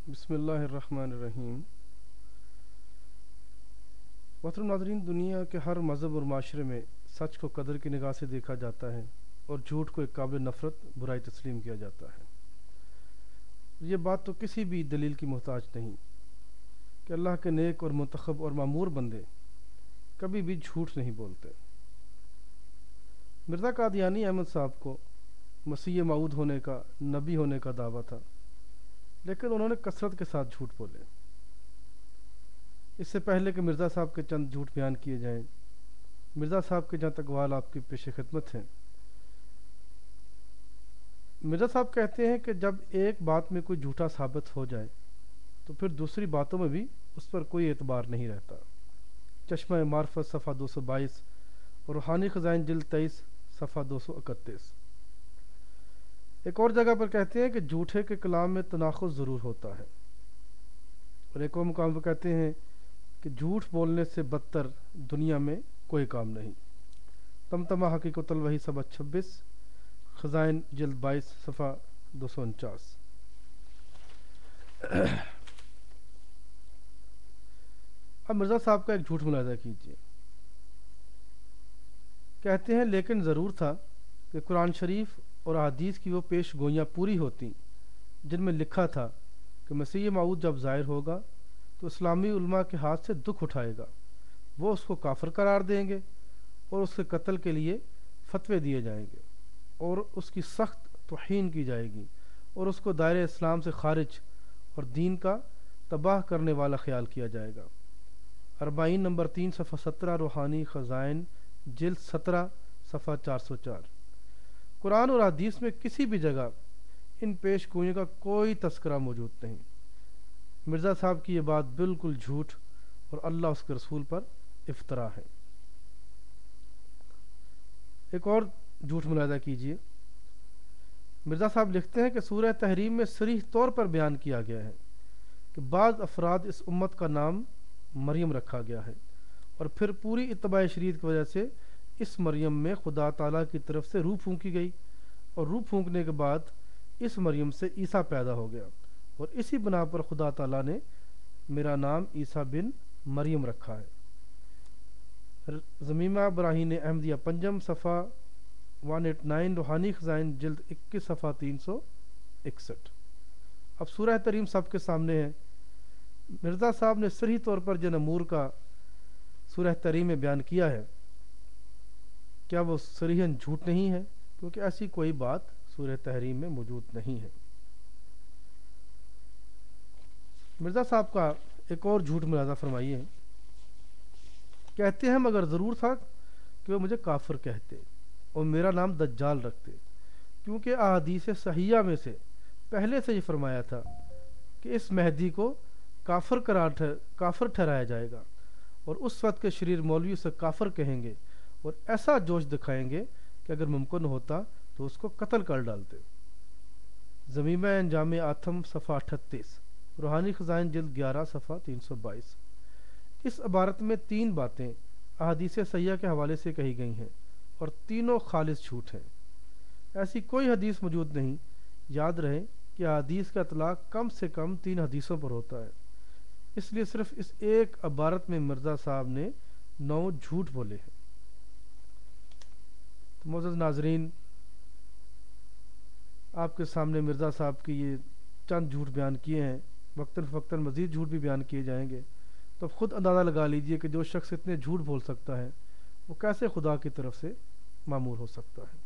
بسم اللہ الرحمن الرحیم۔ محترم ناظرین، دنیا کے ہر مذہب اور معاشرے میں سچ کو قدر کی نگاہ سے دیکھا جاتا ہے اور جھوٹ کو ایک قابل نفرت برائی تسلیم کیا جاتا ہے۔ یہ بات تو کسی بھی دلیل کی محتاج نہیں کہ اللہ کے نیک اور منتخب اور معمور بندے کبھی بھی جھوٹ نہیں بولتے۔ مرزا قادیانی احمد صاحب کو مسیح موعود ہونے کا، نبی ہونے کا دعویٰ تھا، لیکن انہوں نے کثرت کے ساتھ جھوٹ بولے۔ اس سے پہلے کہ مرزا صاحب کے چند جھوٹ بیان کیے جائیں، مرزا صاحب کے جہاں تک اقوال آپ کی پیش خدمت ہیں۔ مرزا صاحب کہتے ہیں کہ جب ایک بات میں کوئی جھوٹا ثابت ہو جائے تو پھر دوسری باتوں میں بھی اس پر کوئی اعتبار نہیں رہتا۔ چشمہ معرفت صفحہ 222 اور روحانی خزائن جلد 23 صفحہ 231۔ ایک اور جگہ پر کہتے ہیں کہ جھوٹے کے کلام میں تناقض ضرور ہوتا ہے، اور ایک اور مقام پر کہتے ہیں کہ جھوٹ بولنے سے بدتر دنیا میں کوئی کام نہیں۔ تمتمہ حقیقت الوحی صفحہ 26، خزائن جلد 22 صفحہ 249۔ اب مرزا صاحب کا ایک جھوٹ ملاحظہ کیجیے۔ کہتے ہیں لیکن ضرور تھا کہ قرآن شریف اور احادیث کی وہ پیش گوئیاں پوری ہوتیں جن میں لکھا تھا کہ مسیح موعود جب ظاہر ہوگا تو اسلامی علماء کے ہاتھ سے دکھ اٹھائے گا، وہ اس کو کافر قرار دیں گے اور اس کے قتل کے لیے فتوے دیے جائیں گے اور اس کی سخت توہین کی جائے گی اور اس کو دائرہ اسلام سے خارج اور دین کا تباہ کرنے والا خیال کیا جائے گا۔ 40 نمبر 3 صفحہ 17 روحانی خزائن جلد 17 صفحہ 404۔ قرآن اور حدیث میں کسی بھی جگہ ان پیش گوئیوں کا کوئی تذکرہ موجود نہیں۔ مرزا صاحب کی یہ بات بالکل جھوٹ اور اللہ اس کے رسول پر افطرا ہے۔ ایک اور جھوٹ ملاحظہ کیجیے۔ مرزا صاحب لکھتے ہیں کہ سورہ تحریم میں صریح طور پر بیان کیا گیا ہے کہ بعض افراد اس امت کا نام مریم رکھا گیا ہے، اور پھر پوری اتباع شریعت کی وجہ سے اس مریم میں خدا تعالیٰ کی طرف سے روح پھونکی گئی، اور روح پھونکنے کے بعد اس مریم سے عیسیٰ پیدا ہو گیا، اور اسی بنا پر خدا تعالیٰ نے میرا نام عیسیٰ بن مریم رکھا ہے۔ زمیمہ براہین احمدیہ پنجم صفحہ 189، روحانی خزائن جلد 21 صفحہ 361۔ اب سورہ تحریم سب کے سامنے ہے۔ مرزا صاحب نے صریح طور پر جن امور کا سورہ تحریم میں بیان کیا ہے، کیا وہ صریحاً جھوٹ نہیں ہے؟ کیونکہ ایسی کوئی بات سورہ تحریم میں موجود نہیں ہے۔ مرزا صاحب کا ایک اور جھوٹ ملاحظہ فرمائیے۔ کہتے ہیں مگر ضرور تھا کہ وہ مجھے کافر کہتے اور میرا نام دجال رکھتے، کیونکہ احادیث صحیحہ میں سے پہلے سے یہ فرمایا تھا کہ اس مہدی کو کافر ٹھہرایا جائے گا، اور اس وقت کے شریر مولوی اسے کافر کہیں گے اور ایسا جوش دکھائیں گے کہ اگر ممکن ہوتا تو اس کو قتل کر ڈالتے۔ زمیمہ انجام آتم صفحہ 38، روحانی خزائن جلد 11 صفحہ 322۔ اس عبارت میں 3 باتیں احادیث صحیحہ کے حوالے سے کہی گئی ہیں، اور تینوں خالص جھوٹ ہیں۔ ایسی کوئی حدیث موجود نہیں۔ یاد رہے کہ احادیث کا اطلاق کم سے کم 3 حدیثوں پر ہوتا ہے، اس لیے صرف اس ایک عبارت میں مرزا صاحب نے 9 جھوٹ بولے ہیں۔ تو معزز ناظرین، آپ کے سامنے مرزا صاحب کی یہ چند جھوٹ بیان کیے ہیں، وقتاً فوقتاً مزید جھوٹ بھی بیان کیے جائیں گے، تو اب خود اندازہ لگا لیجئے کہ جو شخص اتنے جھوٹ بول سکتا ہے وہ کیسے خدا کی طرف سے مامور ہو سکتا ہے۔